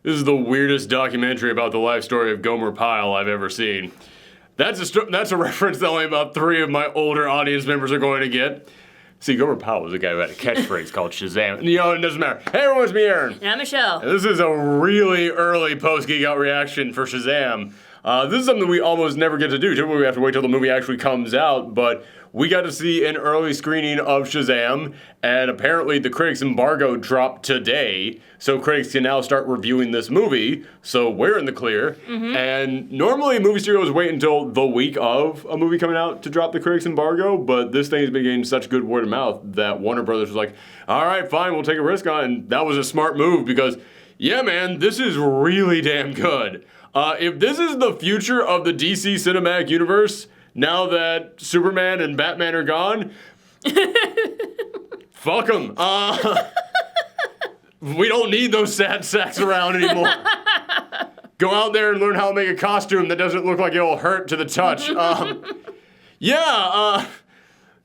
This is the weirdest documentary about the life story of Gomer Pyle I've ever seen. That's a reference that only about 3 of my older audience members are going to get. See, Gomer Pyle was a guy who had a catchphrase called Shazam. You know, it doesn't matter. Hey everyone, it's me, Aaron. And I'm Michelle. And this is a really early post-Geekout reaction for Shazam. This is something we almost never get to do. Typically we have to wait till the movie actually comes out, but we got to see an early screening of Shazam, and apparently the critics embargo dropped today, so critics can now start reviewing this movie, so we're in the clear. Mm-hmm. And normally movie studios wait until the week of a movie coming out to drop the critics embargo, but this thing has been getting such good word of mouth that Warner Brothers was like, all right, fine, we'll take a risk on it, and that was a smart move because, yeah, man, this is really damn good. If this is the future of the DC cinematic universe, now that Superman and Batman are gone, fuck them. We don't need those sad sacks around anymore. Go out there and learn how to make a costume that doesn't look like it'll hurt to the touch.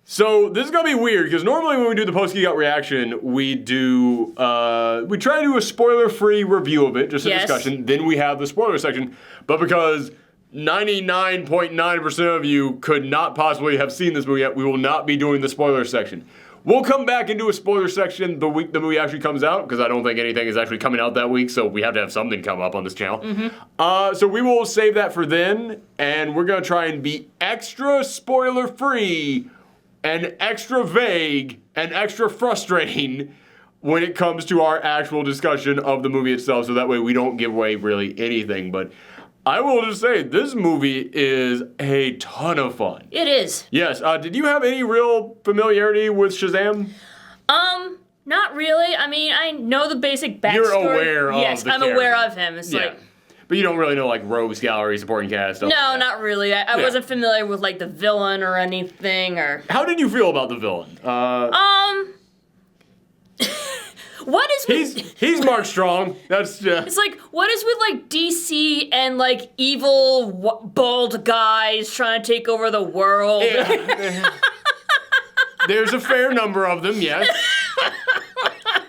So this is gonna be weird because normally when we do the post-Geekout reaction, we try to do a spoiler-free review of it, just a discussion. Then we have the spoiler section. But because 99.9% of you could not possibly have seen this movie yet, we will not be doing the spoiler section. We'll come back and do a spoiler section the week the movie actually comes out, because I don't think anything is actually coming out that week, so we have to have something come up on this channel. Mm-hmm. So we will save that for then, and we're gonna try and be extra spoiler-free and extra vague and extra frustrating when it comes to our actual discussion of the movie itself, so that way we don't give away really anything. But I will just say, this movie is a ton of fun. It is. Yes. Did you have any real familiarity with Shazam? Not really. I mean, I know the basic backstory. You're aware of Yes, I'm character. aware of him. It's like... But you don't really know, like, rogues gallery, supporting cast, stuff No, like that. not really. I wasn't familiar with, like, the villain or anything, or... How did you feel about the villain? What is with... He's Mark Strong. That's... It's like, what is with, like, DC and, like, evil, bald guys trying to take over the world? Yeah. There's a fair number of them, yes.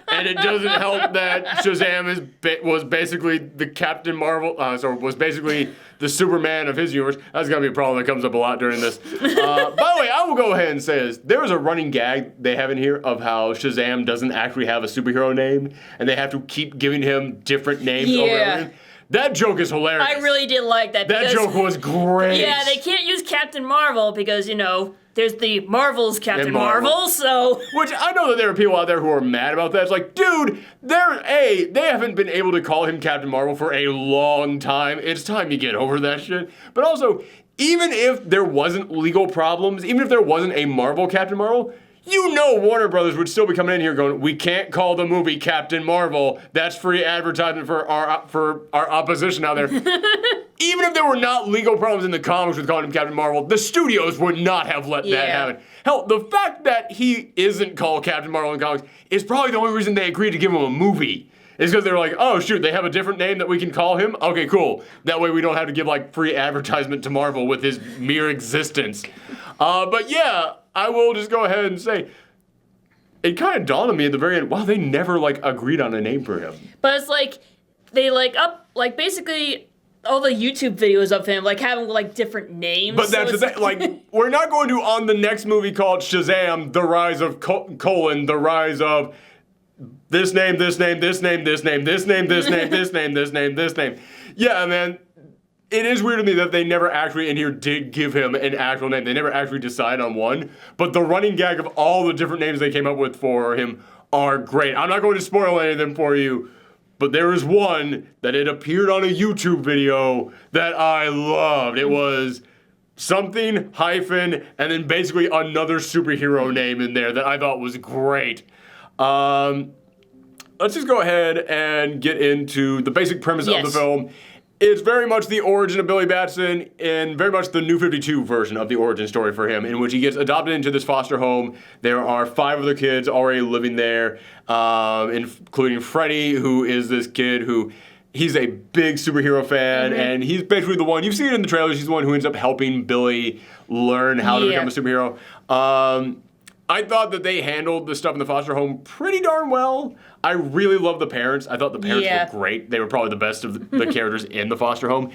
And it doesn't help that Shazam was basically the Captain Marvel, was basically the Superman of his universe. That's gonna be a problem that comes up a lot during this. By the way, I will go ahead and say this. There is a running gag they have in here of how Shazam doesn't actually have a superhero name, and they have to keep giving him different names over everything. That joke is hilarious. I really did like that. That joke was great. Yeah, they can't use Captain Marvel because, you know, there's the Marvel's Captain Marvel, so... Which, I know that there are people out there who are mad about that. It's like, dude, they haven't been able to call him Captain Marvel for a long time. It's time you get over that shit. But also, even if there wasn't legal problems, even if there wasn't a Marvel Captain Marvel, you know Warner Brothers would still be coming in here going, we can't call the movie Captain Marvel. That's free advertisement for our opposition out there. Even if there were not legal problems in the comics with calling him Captain Marvel, the studios would not have let that happen. Hell, the fact that he isn't called Captain Marvel in comics is probably the only reason they agreed to give him a movie. Is because they're like, oh shoot, they have a different name that we can call him? Okay, cool. That way we don't have to give like free advertisement to Marvel with his mere existence. But yeah, I will just go ahead and say, it kind of dawned on me at the very end, wow, they never like agreed on a name for him. But it's like, they basically all the YouTube videos of him, like having like different names. But that's the thing, like, we're not going to, on the next movie called Shazam, The Rise of The Rise of this name, this name, this name, this name, this name, this name, this name, this name, this name. Yeah, man. It is weird to me that they never actually in here did give him an actual name. They never actually decided on one. But the running gag of all the different names they came up with for him are great. I'm not going to spoil any of them for you, but there is one that it appeared on a YouTube video that I loved. It was something hyphen and then basically another superhero name in there that I thought was great. Let's just go ahead and get into the basic premise of the film. It's very much the origin of Billy Batson and very much the New 52 version of the origin story for him, in which he gets adopted into this foster home. There are 5 other kids already living there, including Freddie, who is this kid who, he's a big superhero fan, and he's basically the one, you've seen it in the trailers, he's the one who ends up helping Billy learn how to become a superhero. I thought that they handled the stuff in the foster home pretty darn well. I really love the parents. I thought the parents were great. They were probably the best of the characters in the foster home.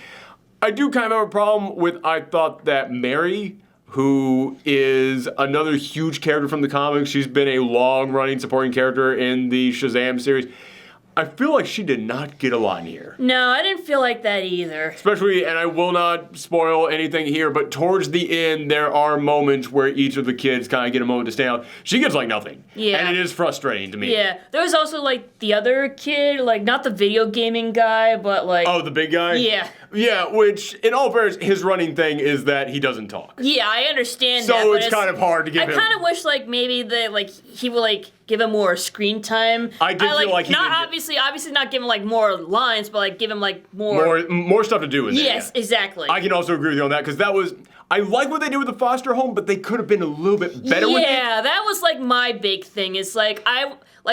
I do kind of have a problem with, I thought that Mary, who is another huge character from the comics, she's been a long-running supporting character in the Shazam series. I feel like she did not get a line here. No, I didn't feel like that either. Especially, and I will not spoil anything here, but towards the end, there are moments where each of the kids kind of get a moment to stand out. She gets like nothing. Yeah. And it is frustrating to me. Yeah. There was also like the other kid, like not the video gaming guy, but like... Oh, the big guy? Yeah. Yeah, which, in all fairness, his running thing is that he doesn't talk. Yeah, I understand so that. So it's kind of hard to give him... I kind of wish like maybe he would like give him more screen time. I did feel like he not obviously not give him like more lines, but like give him like more stuff to do in there. Yes, exactly. I can also agree with you on that because that was I like what they did with the foster home, but they could have been a little bit better with it. Yeah, that was like my big thing. It's like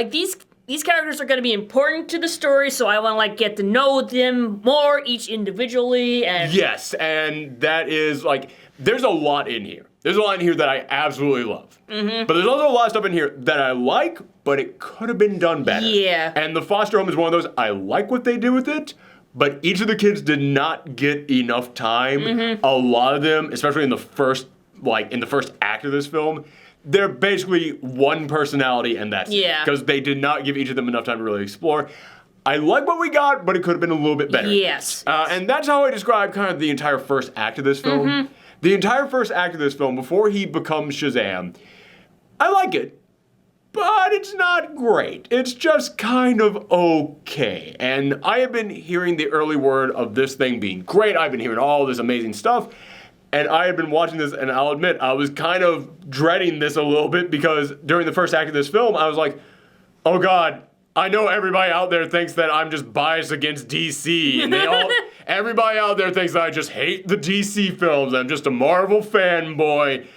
these characters are going to be important to the story, so I want to like get to know them more each individually. And yes, and that is like there's a lot in here. There's a lot in here that I absolutely love. Mm-hmm. But there's also a lot of stuff in here that I like, but it could have been done better. Yeah. And the foster home is one of those, I like what they did with it, but each of the kids did not get enough time. Mm-hmm. A lot of them, especially in the first act of this film, they're basically one personality and that's it. Because they did not give each of them enough time to really explore. I like what we got, but it could have been a little bit better. Yes. And that's how I describe kind of the entire first act of this film. Mm-hmm. The entire first act of this film, before he becomes Shazam, I like it, but it's not great. It's just kind of okay. And I have been hearing the early word of this thing being great. I've been hearing all this amazing stuff. And I have been watching this, and I'll admit, I was kind of dreading this a little bit because during the first act of this film, I was like, oh God, I know everybody out there thinks that I'm just biased against DC, and everybody out there thinks that I just hate the DC films. I'm just a Marvel fanboy,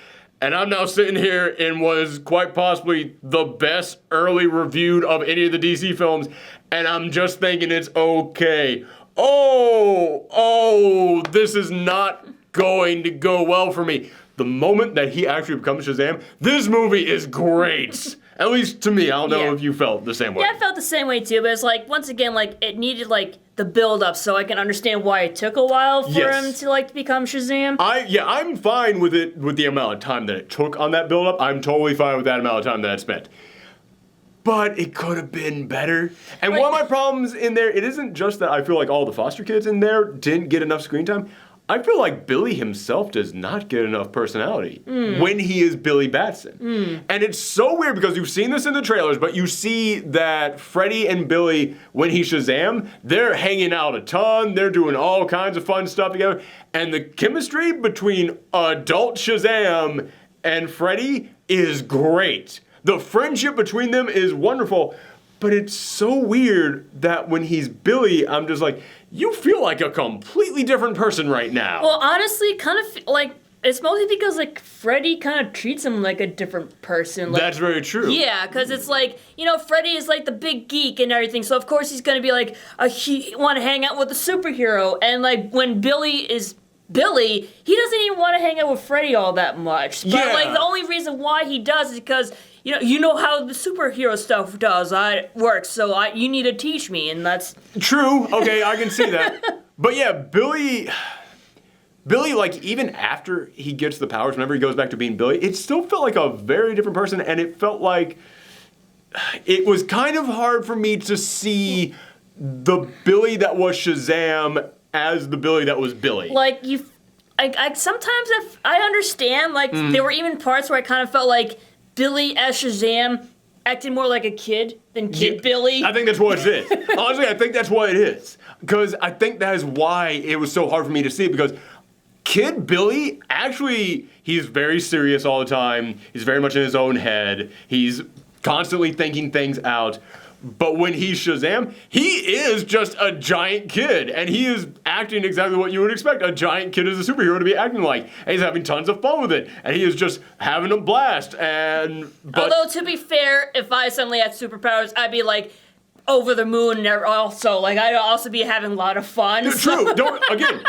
and I'm now sitting here in what is quite possibly the best early reviewed of any of the DC films, and I'm just thinking it's okay. Oh, this is not going to go well for me. The moment that he actually becomes Shazam, this movie is great. At least to me. I don't know if you felt the same way. Yeah, I felt the same way too, but it's like, once again, like, it needed, like, the build-up so I can understand why it took a while for him to, like, become Shazam. I'm fine with it, with the amount of time that it took on that build-up. I'm totally fine with that amount of time that it spent. But it could have been better. And one of my problems in there, it isn't just that I feel like all the foster kids in there didn't get enough screen time. I feel like Billy himself does not get enough personality when he is Billy Batson. And it's so weird because you've seen this in the trailers, but you see that Freddy and Billy, when he's Shazam, they're hanging out a ton, they're doing all kinds of fun stuff together, and the chemistry between adult Shazam and Freddy is great. The friendship between them is wonderful. But it's so weird that when he's Billy, I'm just like, you feel like a completely different person right now. Well, honestly, kind of like, it's mostly because like Freddy kind of treats him like a different person. Like, that's very true. Yeah, because it's like, you know, Freddy is like the big geek and everything, so of course he's gonna be like, he want to hang out with a superhero, and like when Billy is Billy, he doesn't even want to hang out with Freddy all that much. But like the only reason why he does is because you know how the superhero stuff works, so you need to teach me, and that's... True, okay, I can see that. But yeah, Billy, like, even after he gets the powers, whenever he goes back to being Billy, it still felt like a very different person, and it felt like it was kind of hard for me to see the Billy that was Shazam as the Billy that was Billy. Like, I sometimes I understand, like, there were even parts where I kind of felt like Billy as Shazam acted more like a kid than Kid Billy. I think that's what it is. Honestly, I think that's what it is. Because I think that is why it was so hard for me to see, because Kid Billy, actually, he's very serious all the time. He's very much in his own head. He's constantly thinking things out. But when he's Shazam, he is just a giant kid, and he is acting exactly what you would expect a giant kid as a superhero to be acting like. And he's having tons of fun with it, and he is just having a blast. Although, to be fair, if I suddenly had superpowers, I'd be like over the moon also. Like, I'd also be having a lot of fun. True. Again,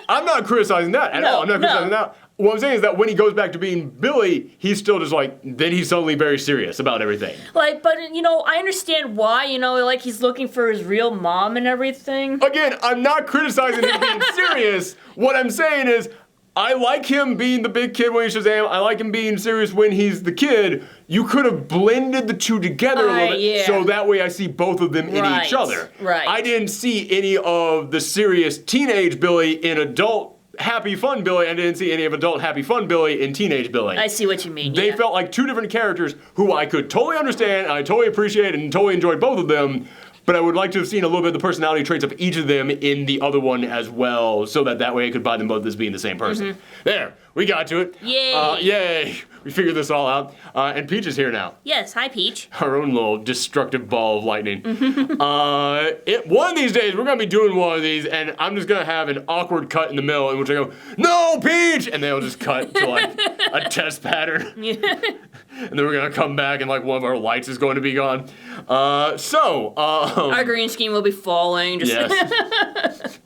I'm not criticizing that at all. I'm not criticizing that. what I'm saying is that when he goes back to being Billy, he's still just like, then he's suddenly very serious about everything. Like, but, I understand why, like, he's looking for his real mom and everything. Again, I'm not criticizing him being serious. What I'm saying is, I like him being the big kid when he's Shazam. I like him being serious when he's the kid. You could have blended the two together a little bit, so that way I see both of them in each other. Right. I didn't see any of the serious teenage Billy in adult happy fun Billy. I didn't see any of adult happy fun Billy in teenage Billy. I see what you mean. They felt like two different characters who I could totally understand, I totally appreciate, and totally enjoyed both of them. But I would like to have seen a little bit of the personality traits of each of them in the other one as well, so that way I could buy them both as being the same person. There, we got to it. Yay! Yay! We figured this all out. And Peach is here now. Yes, hi Peach. Our own little destructive ball of lightning. One of these days, we're gonna be doing one of these, and I'm just gonna have an awkward cut in the middle in which I go, "No, Peach!" and they'll just cut to like a test pattern. And then we're gonna come back and like one of our lights is going to be gone. Our green screen will be falling. Yes.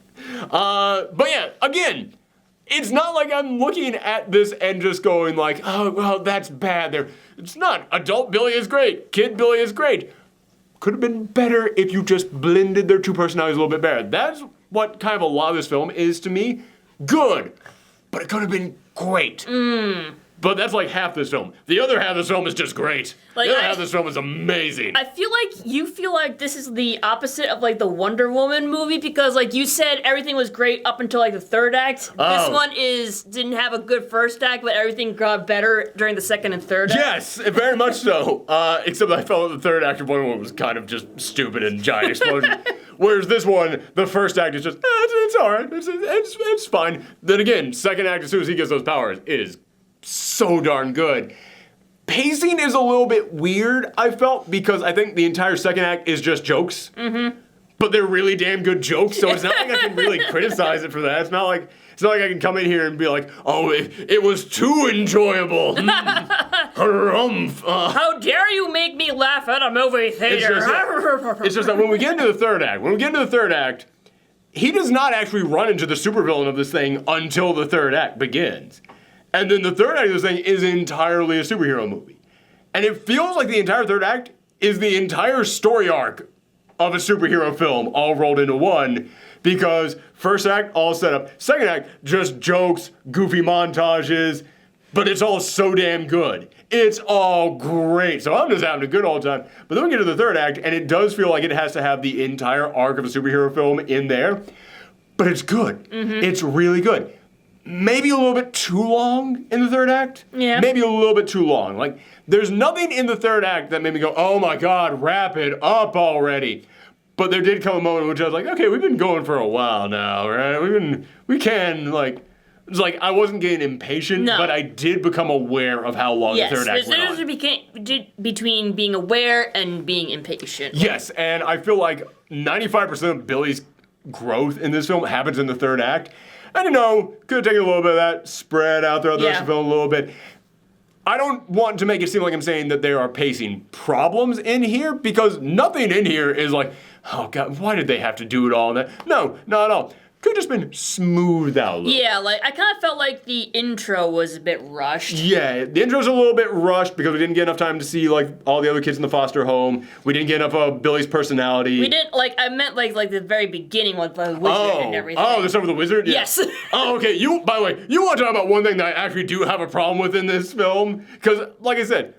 But yeah, again, it's not like I'm looking at this and just going like, oh, well, that's bad. It's not. Adult Billy is great. Kid Billy is great. Could have been better if you just blended their two personalities a little bit better. That's what kind of a lot of this film is to me. Good. But it could have been great. But that's like half this film. The other half of this film is just great. Like, the other half of this film is amazing. I feel like you feel like this is the opposite of like the Wonder Woman movie because like you said everything was great up until like the third act. This one didn't have a good first act, but everything got better during the second and third act. Yes, very much so. Except I felt the third act of Wonder Woman was kind of just stupid and giant explosion. Whereas this one, the first act is just, it's all right. It's fine. Then again, second act, as soon as he gets those powers, it is so darn good. Pacing is a little bit weird, I felt, because I think the entire second act is just jokes. But they're really damn good jokes, so it's not like I can really criticize it for that. It's not like I can come in here and be like, oh, it was too enjoyable. Harumph. How dare you make me laugh at a movie theater? It's just that when we get into the third act, he does not actually run into the supervillain of this thing until the third act begins. And then the third act of this thing is entirely a superhero movie. And it feels like the entire third act is the entire story arc of a superhero film all rolled into one, because first act, all set up. Second act, just jokes, goofy montages, but it's all so damn good. It's all great. So I'm just having a good old time. But then we get to the third act, and it does feel like it has to have the entire arc of a superhero film in there. But it's good. It's really good. Maybe a little bit too long in the third act. Yeah. Maybe a little bit too long. Like, there's nothing in the third act that made me go, oh my God, wrap it up already. But there did come a moment in which I was like, okay, we've been going for a while now, right? It's like I wasn't getting impatient, but I did become aware of how long the third act went on. Yes, between being aware and being impatient. Yes, and I feel like 95% of Billy's growth in this film happens in the third act. I don't know, could have taken a little bit of that, spread out throughout the rest of the film a little bit. I don't want to make it seem like I'm saying that there are pacing problems in here, because nothing in here is like, oh God, why did they have to do it all? No, not at all. Could have just been smoothed out a little. Yeah, like, I kind of felt like the intro was a bit rushed. Yeah, the intro's a little bit rushed because we didn't get enough time to see, like, all the other kids in the foster home. We didn't get enough of Billy's personality. We didn't, I meant, like the very beginning with the wizard and everything. Oh, the stuff with the wizard? Yeah. Yes. Oh, okay, by the way, you want to talk about one thing that I actually do have a problem with in this film? Because, like I said,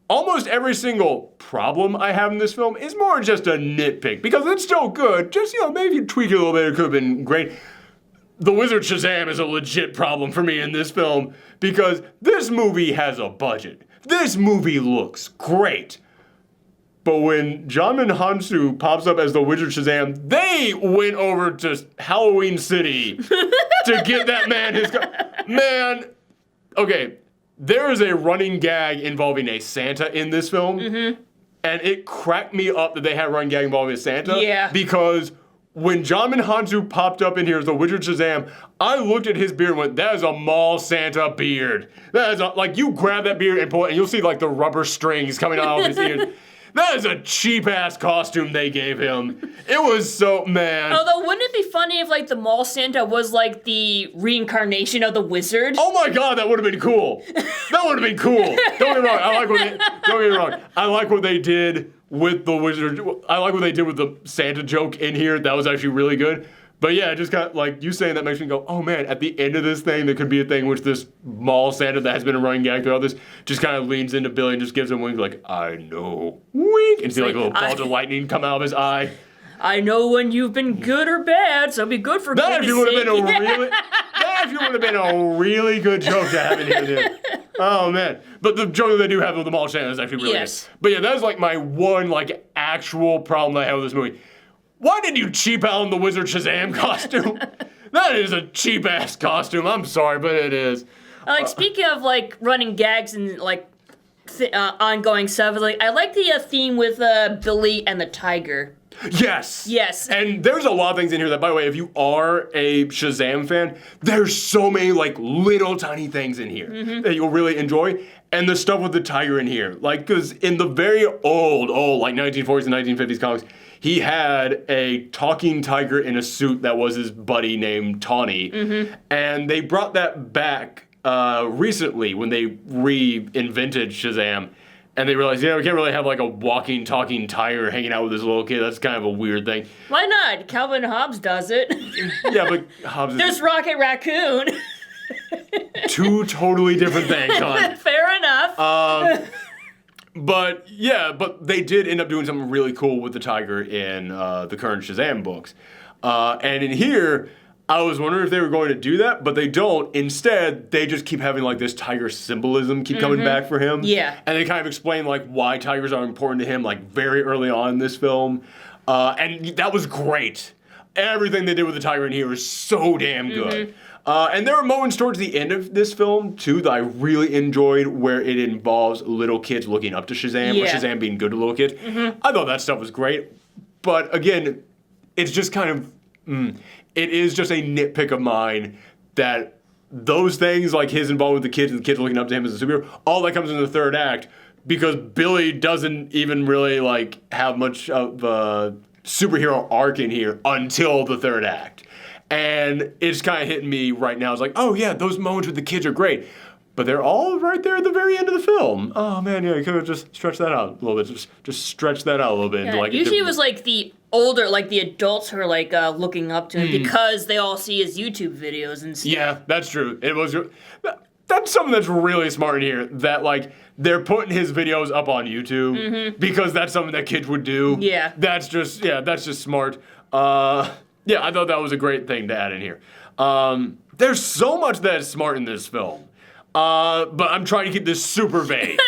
almost every single problem I have in this film is more just a nitpick, because it's still good. Just, maybe you tweak it a little bit, it could have been great. The Wizard Shazam is a legit problem for me in this film, because this movie has a budget. This movie looks great. But when Jammin Hansu pops up as the Wizard Shazam, they went over to Halloween City to get that man his... Man, okay. There is a running gag involving a Santa in this film, and it cracked me up that they had a running gag involving a Santa. Yeah. Because when Jammin Hansu popped up in here as the Wizard Shazam, I looked at his beard and went, that is a mall Santa beard. That is like, you grab that beard and pull it, and you'll see like the rubber strings coming out of his ears. That is a cheap-ass costume they gave him. It was so, man. Although, wouldn't it be funny if, like, the mall Santa was, like, the reincarnation of the wizard? Oh my god, that would have been cool. That would have been cool. Don't get me wrong. Don't get me wrong. I like what they did with the wizard. I like what they did with the Santa joke in here. That was actually really good. But yeah, just kind of like you saying that makes me go, oh man, at the end of this thing, there could be a thing which this mall Santa that has been a running gag throughout this just kind of leans into Billy and just gives him a wink like, I know. Wink. And see like a little bolt of lightning come out of his eye. I know when you've been good or bad, so be good for That goodness actually would have sake. been a really that actually would have been a really good joke to have in here. Dude. Oh man. But the joke that they do have with the mall Santa is actually really good. But yeah, that is like my one like actual problem that I have with this movie. Why did you cheap out on the Wizard Shazam costume? That is a cheap-ass costume. I'm sorry, but it is. Like, speaking of, like, running gags and, like, ongoing stuff, like, I like the theme with Billy and the tiger. Yes. Yes. And there's a lot of things in here that, by the way, if you are a Shazam fan, there's so many, like, little tiny things in here that you'll really enjoy. And the stuff with the tiger in here. Like, because in the very old, like, 1940s and 1950s comics, he had a talking tiger in a suit that was his buddy named Tawny. And they brought that back recently when they reinvented Shazam. And they realized, we can't really have like a walking, talking tiger hanging out with this little kid. That's kind of a weird thing. Why not? Calvin Hobbes does it. Yeah, but Hobbes is... There's Rocket Raccoon. Two totally different things, hon. Fair enough. But yeah, but they did end up doing something really cool with the tiger in the current Shazam books. And in here, I was wondering if they were going to do that, but they don't. Instead, they just keep having like this tiger symbolism keep coming back for him. Yeah. And they kind of explain like why tigers are important to him like very early on in this film. And that was great. Everything they did with the tiger in here is so damn good. And there were moments towards the end of this film, too, that I really enjoyed where it involves little kids looking up to Shazam, or Shazam being good to little kids. I thought that stuff was great. But again, it's just kind of, it is just a nitpick of mine that those things, like his involvement with the kids and the kids looking up to him as a superhero, all that comes in the third act because Billy doesn't even really, like, have much of a superhero arc in here until the third act. And it's kind of hitting me right now. It's like, oh yeah, those moments with the kids are great. But they're all right there at the very end of the film. Oh man, yeah, you could have just stretched that out a little bit. Just stretch that out a little bit. Yeah, into like usually it was like the older, like the adults who are like looking up to him because they all see his YouTube videos and stuff. Yeah, that's true. It was. That's something that's really smart in here. That like they're putting his videos up on YouTube because that's something that kids would do. Yeah. That's just smart. Yeah, I thought that was a great thing to add in here. There's so much that is smart in this film. But I'm trying to keep this super vague.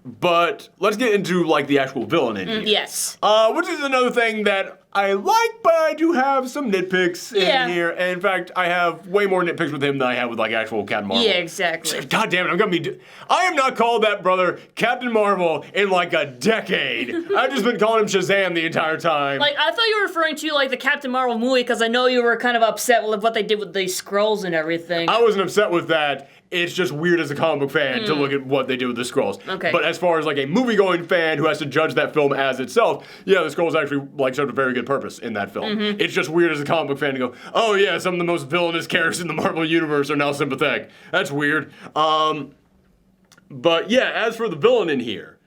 But let's get into like the actual villain in here. Yes. Which is another thing that I like, but I do have some nitpicks in here. And in fact, I have way more nitpicks with him than I have with like actual Captain Marvel. Yeah, exactly. God damn it, I am not called that, brother, Captain Marvel in like a decade. I've just been calling him Shazam the entire time. Like, I thought you were referring to like the Captain Marvel movie because I know you were kind of upset with what they did with the Skrulls and everything. I wasn't upset with that. It's just weird as a comic book fan to look at what they did with the Skrulls. Okay. But as far as like a movie-going fan who has to judge that film as itself, yeah, the Skrulls actually like served a very good purpose in that film. It's just weird as a comic book fan to go, oh yeah, some of the most villainous characters in the Marvel Universe are now sympathetic. That's weird. But yeah, as for the villain in here,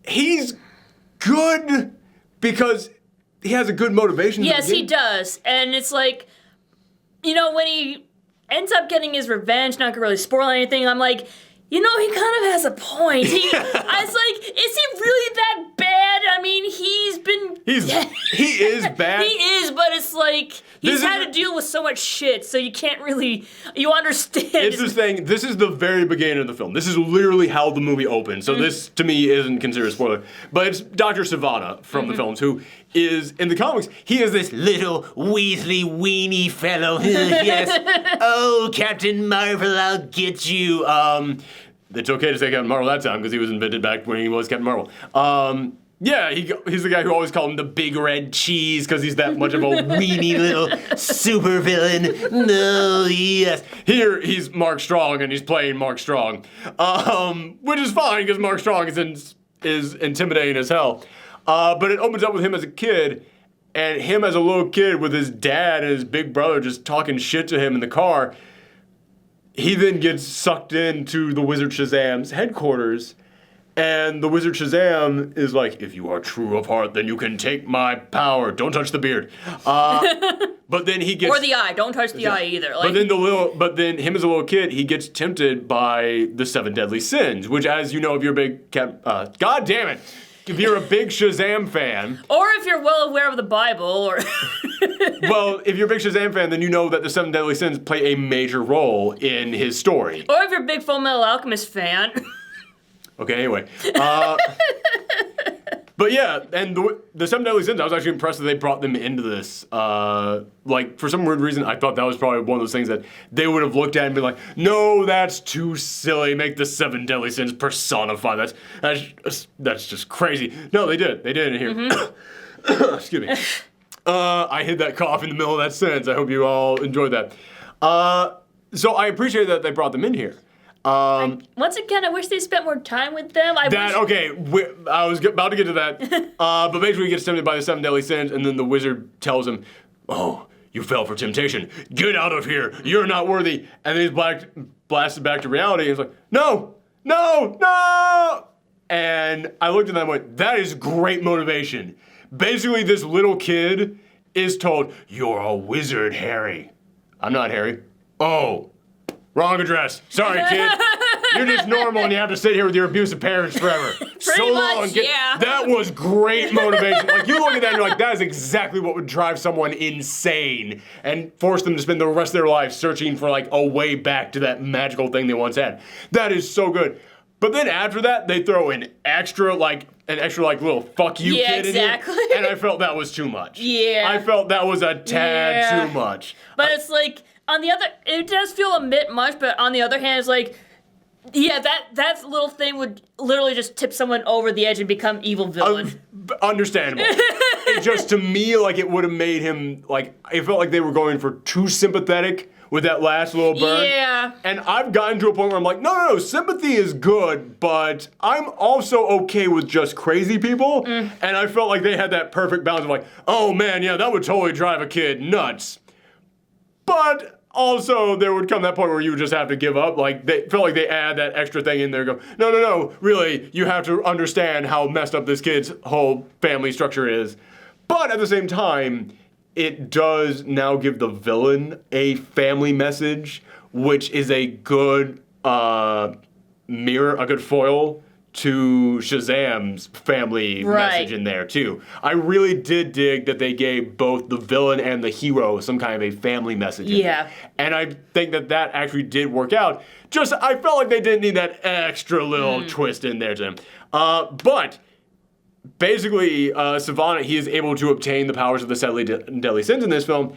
he's good because he has a good motivation. Yes, he does. And it's like, you know, when he ends up getting his revenge, not gonna really spoil anything, I'm like, you know, he kind of has a point. I was like, is he really that bad? I mean, he is bad. He is, but it's like, he's had to deal with so much shit, so you can't really, you understand. It's this thing, this is the very beginning of the film. This is literally how the movie opens, so this, to me, isn't considered a spoiler. But it's Dr. Sivanna from the films, who is, in the comics, he is this little weaselly, weenie fellow. Yes. Oh, Captain Marvel, I'll get you. It's okay to say Captain Marvel that time, because he was invented back when he was Captain Marvel. Yeah, he's the guy who always called him the big red cheese because he's that much of a weenie little super villain. No, yes. Here, he's Mark Strong, and he's playing Mark Strong, which is fine because Mark Strong is intimidating as hell. But it opens up with him as a kid, and him as a little kid with his dad and his big brother just talking shit to him in the car. He then gets sucked into the Wizard Shazam's headquarters. And the Wizard Shazam is like, if you are true of heart, then you can take my power. Don't touch the beard. But then he gets... Or the eye. Don't touch the eye either. Like, but then him as a little kid, he gets tempted by the 7 deadly sins, which, as you know, if you're a big... God damn it! If you're a big Shazam fan... Or if you're well aware of the Bible, or... Well, if you're a big Shazam fan, then you know that the 7 deadly sins play a major role in his story. Or if you're a big Full Metal Alchemist fan... Okay, anyway. But yeah, and the 7 Deadly Sins, I was actually impressed that they brought them into this. Like, for some weird reason, I thought that was probably one of those things that they would have looked at and been like, no, that's too silly. Make the 7 Deadly Sins personify. That's just crazy. No, they did. They did it in here. Mm-hmm. Excuse me. I hid that cough in the middle of that sentence. I hope you all enjoyed that. So I appreciate that they brought them in here. Once again, I wish they spent more time with them. I was about to get to that. But basically he gets tempted by the 7 deadly sins, and then the wizard tells him, oh, you fell for temptation. Get out of here. You're not worthy. And then he's blasted back to reality. And he's like, no. And I looked at that and went, that is great motivation. Basically, this little kid is told, you're a wizard, Harry. I'm not Harry. Oh. Wrong address. Sorry, kid. You're just normal and you have to sit here with your abusive parents forever. Pretty much, yeah. That was great motivation. Like, you look at that and you're like, that is exactly what would drive someone insane and force them to spend the rest of their life searching for, like, a way back to that magical thing they once had. That is so good. But then after that, they throw an extra little fuck you kid exactly. in here. And I felt that was too much. Yeah. I felt that was a tad too much. But it's like... it does feel a bit much, but on the other hand, it's like, yeah, that little thing would literally just tip someone over the edge and become evil villain. Understandable. It just, to me, like, it would have made him, like, it felt like they were going for too sympathetic with that last little burn. Yeah. And I've gotten to a point where I'm like, no, sympathy is good, but I'm also okay with just crazy people. And I felt like they had that perfect balance of like, oh man, yeah, that would totally drive a kid nuts. But also, there would come that point where you would just have to give up. Like, they felt like they add that extra thing in there and go, no, really, you have to understand how messed up this kid's whole family structure is. But at the same time, it does now give the villain a family message, which is a good mirror, a good foil to Shazam's family message in there, too. I really did dig that they gave both the villain and the hero some kind of a family message in there. And I think that actually did work out. Just, I felt like they didn't need that extra little twist in there to them. But basically, Sivanna, he is able to obtain the powers of the 7 deadly sins in this film.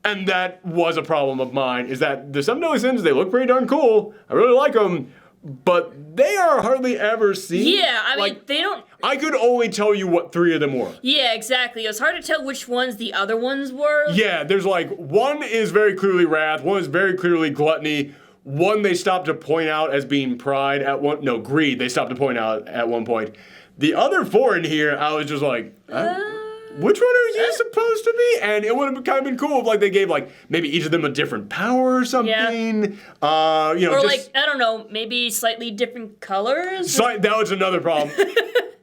And that was a problem of mine, is that the 7 deadly sins, they look pretty darn cool. I really like them. But they are hardly ever seen. Yeah, I mean, they don't... I could only tell you what 3 of them were. Yeah, exactly. It was hard to tell which ones the other ones were. Yeah, there's like, one is very clearly wrath, one is very clearly gluttony, one they stopped to point out as being pride greed, they stopped to point out at one point. The other 4 in here, I was just like, which one are you supposed to be? And it would have kind of been cool if, like, they gave, like, maybe each of them a different power or something. Yeah. Or, like, I don't know, maybe slightly different colors? That was another problem.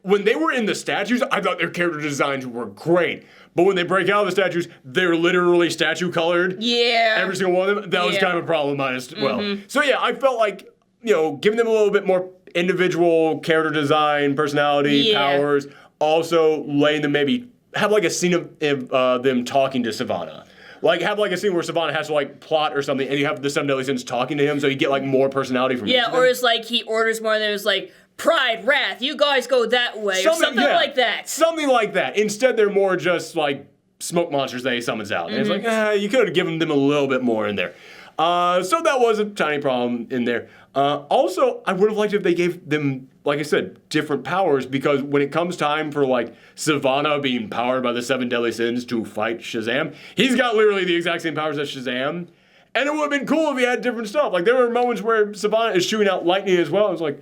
When they were in the statues, I thought their character designs were great. But when they break out of the statues, they're literally statue colored. Yeah. Every single one of them. That was kind of a problem as well. So, yeah, I felt like, giving them a little bit more individual character design, personality, powers. Also, letting them maybe have like a scene of them talking to Sivanna. Like, have like a scene where Sivanna has to like plot or something, and you have the 7 deadly sins talking to him, so you get like more personality from each of them. Or it's like he orders more, and there's like, pride, wrath, you guys go that way, or something like that. Something like that. Instead, they're more just like smoke monsters that he summons out. And it's like, you could have given them a little bit more in there. So that was a tiny problem in there. Also, I would have liked if they gave them like I said, different powers, because when it comes time for like Sivanna being powered by the 7 deadly sins to fight Shazam, he's got literally the exact same powers as Shazam. And it would have been cool if he had different stuff. Like there were moments where Sivanna is shooting out lightning as well. I was like,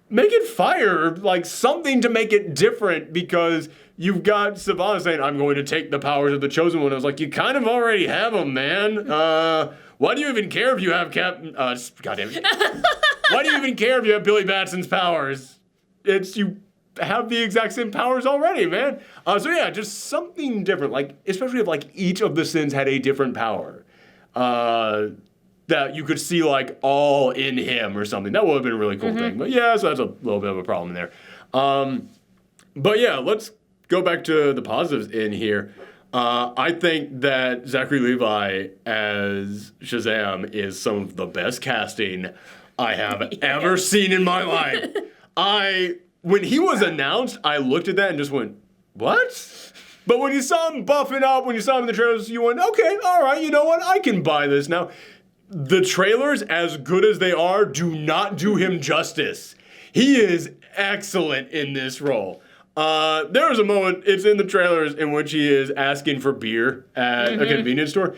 make it fire, like something to make it different, because you've got Sivanna saying, I'm going to take the powers of the Chosen One. I was like, you kind of already have them, man. Why do you even care if you have goddamn it. Why do you even care if you have Billy Batson's powers? You have the exact same powers already, man. So yeah, just something different. Like, especially if like each of the sins had a different power. That you could see like all in him or something. That would have been a really cool thing. But yeah, so that's a little bit of a problem there. But yeah, let's go back to the positives in here. I think that Zachary Levi as Shazam is some of the best casting I have ever seen in my life. When he was announced, I looked at that and just went, what? But when you saw him buffing up, when you saw him in the trailers, you went, okay, all right, you know what? I can buy this now. The trailers, as good as they are, do not do him justice. He is excellent in this role. There was a moment, it's in the trailers, in which he is asking for beer at a convenience store.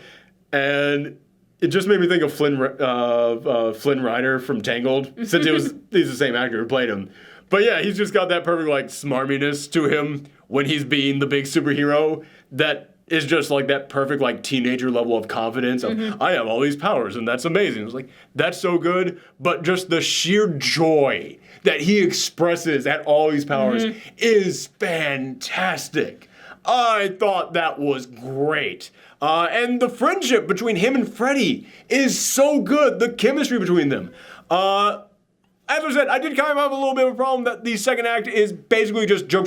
And it just made me think of Flynn Rider from Tangled, since he's the same actor who played him. But yeah, he's just got that perfect like smarminess to him when he's being the big superhero that is just like that perfect like teenager level of confidence of, I have all these powers and that's amazing. It's like, that's so good, but just the sheer joy that he expresses at all these powers is fantastic. I thought that was great. And the friendship between him and Freddy is so good. The chemistry between them. As I said, I did kind of have a little bit of a problem that the second act is basically just joke,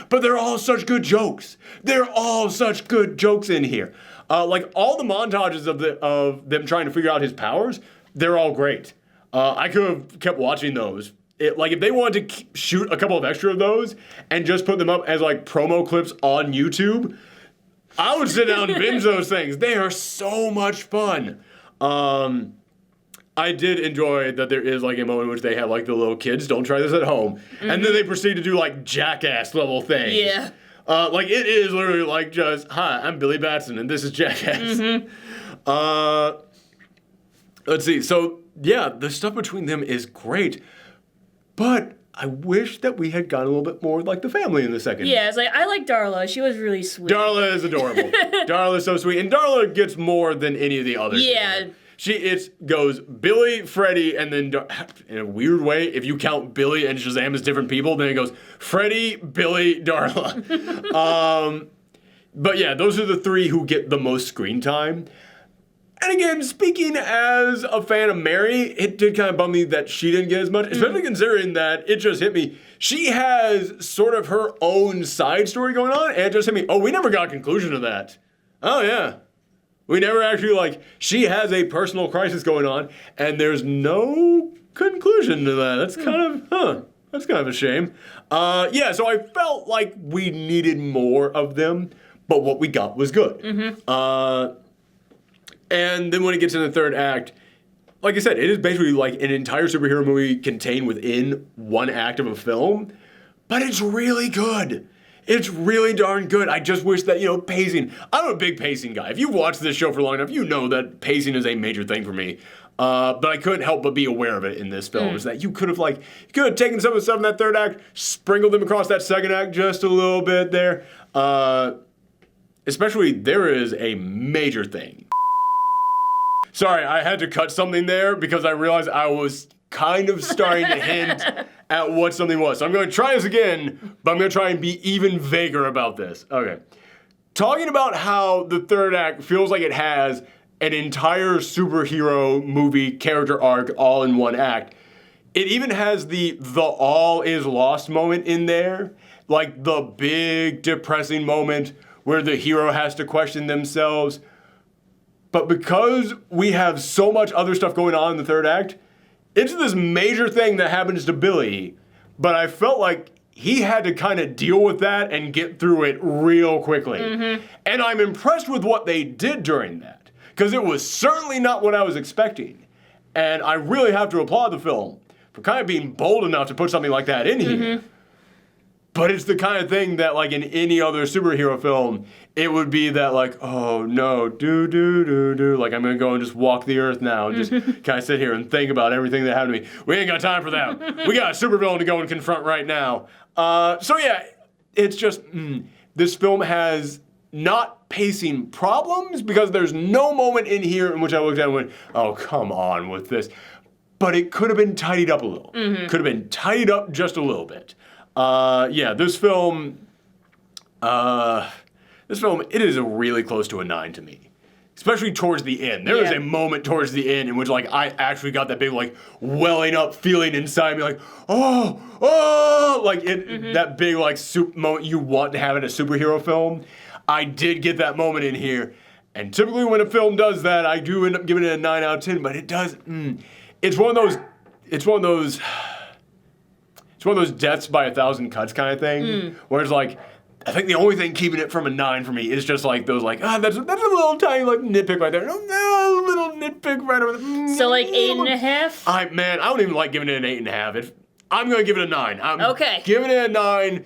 but they're all such good jokes. They're all such good jokes in here. Like all the montages of them trying to figure out his powers, they're all great. I could have kept watching those. Like if they wanted to shoot a couple of extra of those and just put them up as like promo clips on YouTube, I would sit down and binge those things. They are so much fun. I did enjoy that there is like a moment in which they have like the little kids, don't try this at home. And then they proceed to do like jackass level things. Yeah. Like it is literally like just, hi, I'm Billy Batson and this is Jackass. Let's see. So yeah, the stuff between them is great. But I wish that we had gotten a little bit more like the family in the second. Yeah, it's like, I like Darla. She was really sweet. Darla is adorable. Darla is so sweet. And Darla gets more than any of the others. Yeah. It goes Billy, Freddy, and then in a weird way, if you count Billy and Shazam as different people, then it goes Freddy, Billy, Darla. But yeah, those are the three who get the most screen time. And again, speaking as a fan of Mary, it did kind of bum me that she didn't get as much, especially considering that it just hit me. She has sort of her own side story going on, and it just hit me, oh, we never got a conclusion to that. Oh, yeah. We never actually, like, she has a personal crisis going on, and there's no conclusion to that. That's kind of, that's kind of a shame. Yeah, so I felt like we needed more of them, but what we got was good. And then when it gets in the third act, like I said, it is basically like an entire superhero movie contained within one act of a film, but it's really good. It's really darn good. I just wish that, pacing. I'm a big pacing guy. If you've watched this show for long enough, you know that pacing is a major thing for me. But I couldn't help but be aware of it in this film. Is that you could have taken some of the stuff in that third act, sprinkled them across that second act just a little bit there. Especially, there is a major thing. Sorry, I had to cut something there because I realized I was kind of starting to hint at what something was. So I'm going to try this again, but I'm going to try and be even vaguer about this. Okay. Talking about how the third act feels like it has an entire superhero movie character arc all in one act. It even has the all is lost moment in there. Like the big depressing moment where the hero has to question themselves. But because we have so much other stuff going on in the third act, it's this major thing that happens to Billy, but I felt like he had to kind of deal with that and get through it real quickly. And I'm impressed with what they did during that, because it was certainly not what I was expecting. And I really have to applaud the film for kind of being bold enough to put something like that in here. But it's the kind of thing that, like, in any other superhero film, it would be that, like, oh, no, like, I'm going to go and just walk the earth now and just kind of sit here and think about everything that happened to me. We ain't got time for that. We got a supervillain to go and confront right now. So, yeah, it's just, this film has not pacing problems because there's no moment in here in which I looked at and went, oh, come on with this. But it could have been tidied up a little. Could have been tidied up just a little bit. Yeah, this film, it is really close to a 9 to me. Especially towards the end. There was a moment towards the end in which, like, I actually got that big, like, welling up feeling inside me, like, like, that big, like, moment you want to have in a superhero film. I did get that moment in here. And typically when a film does that, I do end up giving it a 9 out of 10, but it does, it's one of those deaths by 1,000 cuts kind of thing, where it's like, I think the only thing keeping it from a 9 for me is just like those, like, that's a little tiny, like, nitpick right there. No, little nitpick right over there. So, like, 8.5? I don't even like giving it an 8.5. I'm going to give it a 9. I'm giving it a 9,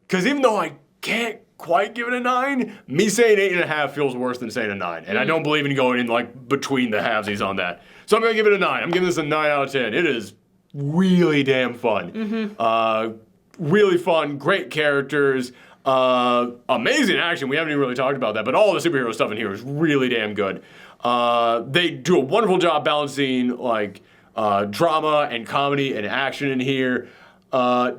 because even though I can't quite give it a 9, me saying 8.5 feels worse than saying a 9. And I don't believe in going in, like, between the halvesies on that. So I'm going to give it a 9. I'm giving this a 9 out of 10. It is really damn fun. Really fun, great characters, amazing action. We haven't even really talked about that, but all the superhero stuff in here is really damn good. They do a wonderful job balancing, like, drama and comedy and action in here.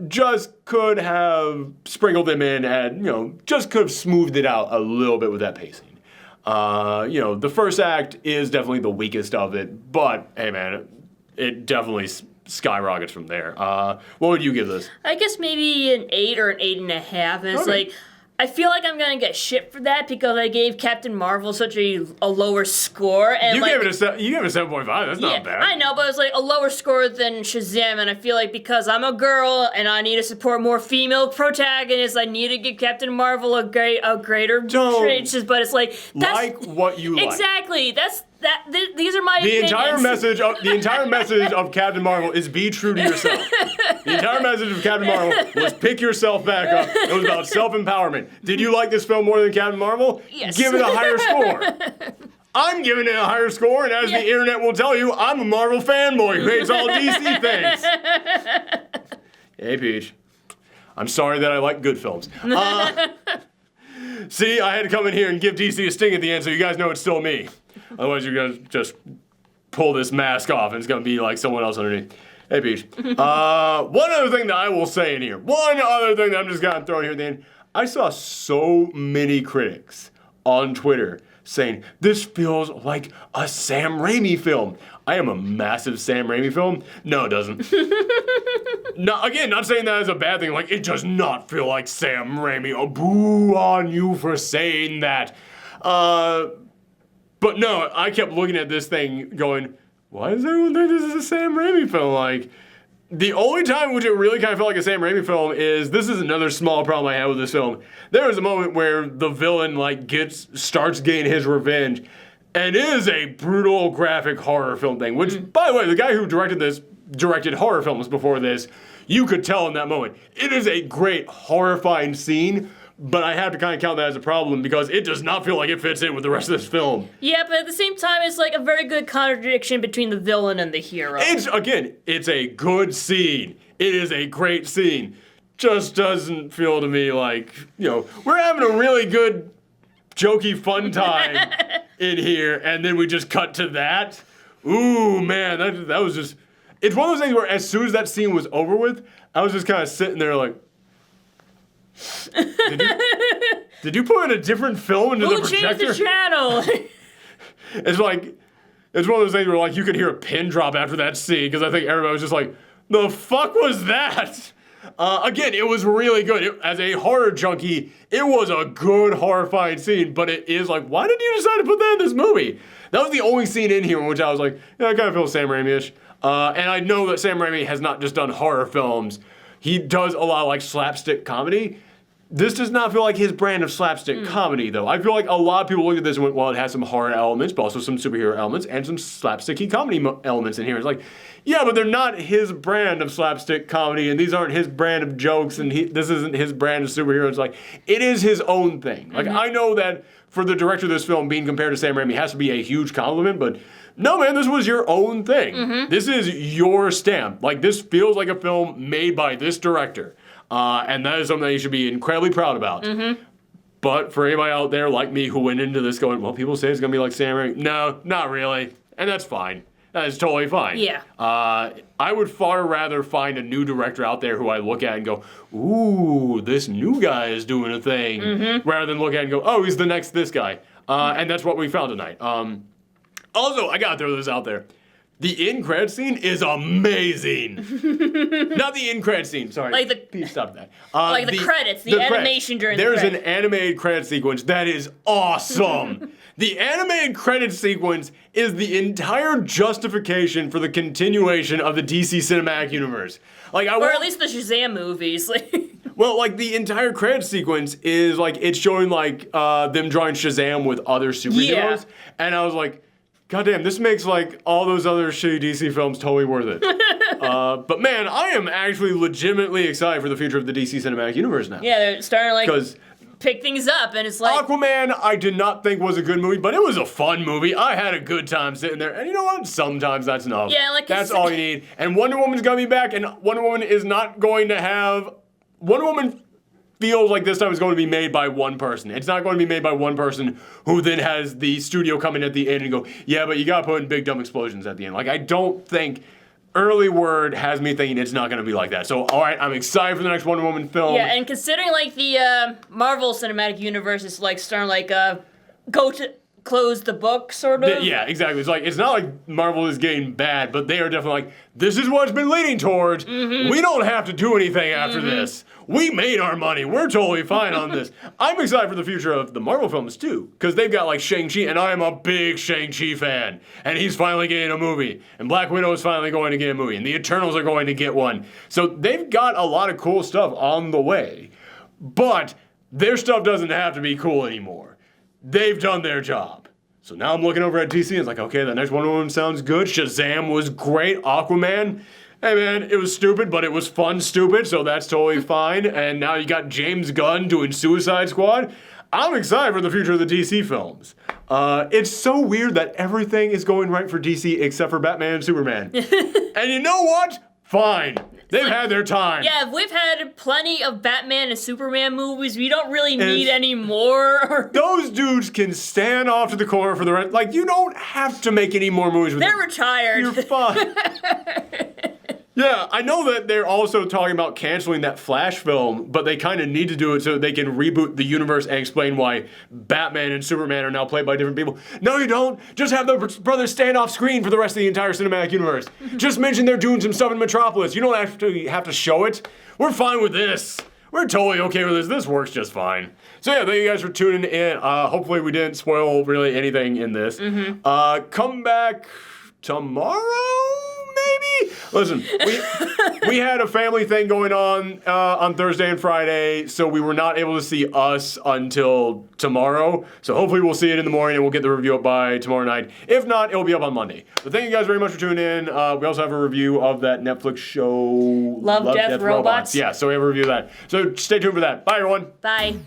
Just could have sprinkled them in and, just could have smoothed it out a little bit with that pacing. The first act is definitely the weakest of it, but, hey man, it definitely skyrockets from there. What would you give this? I guess maybe an 8 or an 8.5. And it's like, I feel like I'm gonna get shit for that because I gave Captain Marvel such a lower score. And you gave it a 7.5. That's not bad. I know, but it's like a lower score than Shazam, and I feel like because I'm a girl and I need to support more female protagonists, I need to give Captain Marvel a greater chances. But it's like that's like what you like. Exactly. These are my opinions. The entire message of Captain Marvel is be true to yourself. The entire message of Captain Marvel was pick yourself back up. It was about self-empowerment. Did you like this film more than Captain Marvel? Yes. Give it a higher score. I'm giving it a higher score, and as the internet will tell you, I'm a Marvel fanboy who hates all DC things. Hey, Peach. I'm sorry that I like good films. See, I had to come in here and give DC a sting at the end so you guys know it's still me. Otherwise, you're going to just pull this mask off and it's going to be like someone else underneath. Hey, Peach. One other thing that I will say in here. One other thing that I'm just going to throw here at the end. I saw so many critics on Twitter saying, this feels like a Sam Raimi film. I am a massive Sam Raimi film. No, it doesn't. No, again, not saying that as a bad thing. Like, it does not feel like Sam Raimi. Oh, boo on you for saying that. But no, I kept looking at this thing going, why does everyone think this is a Sam Raimi film? Like, the only time which it really kind of felt like a Sam Raimi film is, this is another small problem I had with this film. There was a moment where the villain, like, starts getting his revenge, and it is a brutal graphic horror film thing, which, by the way, the guy who directed horror films before this, you could tell in that moment. It is a great, horrifying scene, but I have to kind of count that as a problem because it does not feel like it fits in with the rest of this film. Yeah, but at the same time, it's like a very good contradiction between the villain and the hero. It's a good scene. It is a great scene. Just doesn't feel to me like, we're having a really good, jokey, fun time in here, and then we just cut to that. Ooh, man, that was just... It's one of those things where as soon as that scene was over with, I was just kind of sitting there like... Did you put in a different film into the projector? Who changed the channel? It's one of those things where like you could hear a pin drop after that scene because I think everybody was just like, the fuck was that? Again, it was really good. As a horror junkie, it was a good horrifying scene, but it is like, why did you decide to put that in this movie? That was the only scene in here in which I was like, yeah, I kind of feel Sam Raimi-ish. And I know that Sam Raimi has not just done horror films. He does a lot of like slapstick comedy. This does not feel like his brand of slapstick comedy, though. I feel like a lot of people look at this and went, well, it has some horror elements, but also some superhero elements, and some slapsticky comedy elements in here. It's like, yeah, but they're not his brand of slapstick comedy, and these aren't his brand of jokes, and this isn't his brand of superheroes. Like, it is his own thing. Like, I know that for the director of this film, being compared to Sam Raimi has to be a huge compliment, but no, man, this was your own thing. This is your stamp. Like, this feels like a film made by this director. And that is something that you should be incredibly proud about. But for anybody out there like me who went into this going, well, people say it's going to be like Sam Raimi. No, not really. And that's fine. That is totally fine. Yeah. I would far rather find a new director out there who I look at and go, ooh, this new guy is doing a thing. Rather than look at and go, oh, he's the next this guy. And that's what we found tonight. Also, I got to throw this out there. The end credit scene is amazing. Not the end credit scene. Sorry. Like Please stop that. Like the credits, the animation during the credits. credits. There's an animated credit sequence that is awesome. The animated credit sequence is the entire justification for the continuation of the DC Cinematic Universe. Like, or at least the Shazam movies. Well, like, the entire credit sequence is, like, it's showing, like, them drawing Shazam with other superheroes. Yeah. And I was like, goddamn, this makes, like, all those other shitty DC films totally worth it. But, man, I am actually legitimately excited for the future of the DC Cinematic Universe now. Yeah, they're starting to, like, pick things up, and it's like... Aquaman, I did not think was a good movie, but it was a fun movie. I had a good time sitting there. And you know what? Sometimes that's enough. Yeah, like... That's all you need. And Wonder Woman's gonna be back, and Wonder Woman is not going to have... Wonder Woman feels like this time is going to be made by one person. It's not going to be made by one person who then has the studio come in at the end and go, yeah, but you gotta put in big dumb explosions at the end. Like, I don't think early word has me thinking it's not gonna be like that. So, all right, I'm excited for the next Wonder Woman film. Yeah, and considering, like, the Marvel Cinematic Universe is, like, starting, like, go to close the book, sort of. Yeah, exactly. It's like, it's not like Marvel is getting bad, but they are definitely like, this is what it's been leading towards. We don't have to do anything after this. We made our money. We're totally fine on this. I'm excited for the future of the Marvel films, too, because they've got, like, Shang-Chi, and I am a big Shang-Chi fan, and he's finally getting a movie, and Black Widow is finally going to get a movie, and the Eternals are going to get one. So they've got a lot of cool stuff on the way, but their stuff doesn't have to be cool anymore. They've done their job. So now I'm looking over at DC and it's like, okay, the next Wonder Woman sounds good. Shazam was great. Aquaman, hey man, it was stupid, but it was fun stupid, so that's totally fine. And now you got James Gunn doing Suicide Squad. I'm excited for the future of the DC films. It's so weird that everything is going right for DC except for Batman and Superman. And you know what? Fine. They've had their time. Yeah, we've had plenty of Batman and Superman movies. We don't really need any more. Those dudes can stand off to the corner for the rest. Like, you don't have to make any more movies with them. They're retired. You're fine. Yeah, I know that they're also talking about canceling that Flash film, but they kind of need to do it so they can reboot the universe and explain why Batman and Superman are now played by different people. No, you don't. Just have the brothers stand off screen for the rest of the entire cinematic universe. Just mention they're doing some stuff in Metropolis. You don't actually have to show it. We're fine with this. We're totally okay with this. This works just fine. So yeah, thank you guys for tuning in. Hopefully we didn't spoil really anything in this. Come back tomorrow? Maybe? Listen, we had a family thing going on Thursday and Friday, so we were not able to see us until tomorrow. So hopefully we'll see it in the morning and we'll get the review up by tomorrow night. If not, it'll be up on Monday. But thank you guys very much for tuning in. We also have a review of that Netflix show, Love, Death, Robots. Yeah, so we have a review of that. So stay tuned for that. Bye, everyone. Bye.